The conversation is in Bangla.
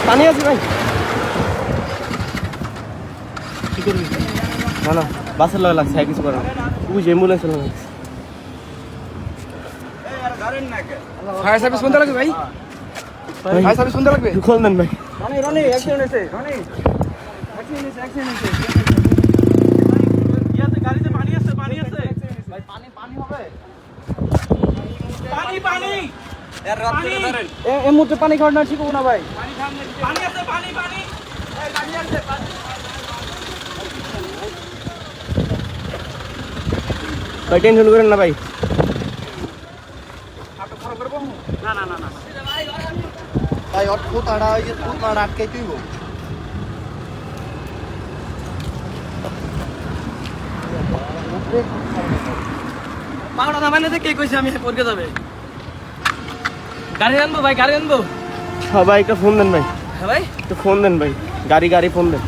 পানি আছে ভাই, কি করবি? না না, বাসের লগে লাগছে, কিছু করার ওই যে অ্যাম্বুলেন্সের লগে লাগছে। ফায়ার সার্ভিস কোনটা লাগবে ভাই? ফায়ার সার্ভিস কোনটা লাগবে? খোল দেন ভাই। রনি অ্যাক্সিডেন্ট হয়েছে, রনি অ্যাক্সিডেন্ট হয়েছে। ইয়াতে গাড়িতে পানি আছে ভাই, পানি হবে। পানি এর রাত করে ধরেন। এই মুহূর্তে পানি খাওয়া না ঠিক হবে না ভাই। পানি আছে, পানি এই গাড়ি আছে, পানি। ভাই টেনশন করেন না ভাই। না ভাই অট কোথাড়া ওই যে কোথাড়া আটকে তুইব। পাউডা না বানাতে কে কইছে আমি পড়কে যাবে? গাড়ি আনবো ভাই, গাড়ি আনবো। হ্যাঁ ভাই, একটা ফোন দেন ভাই। হ্যাঁ ভাই, একটু ফোন দেন ভাই, গাড়ি ফোন দেন।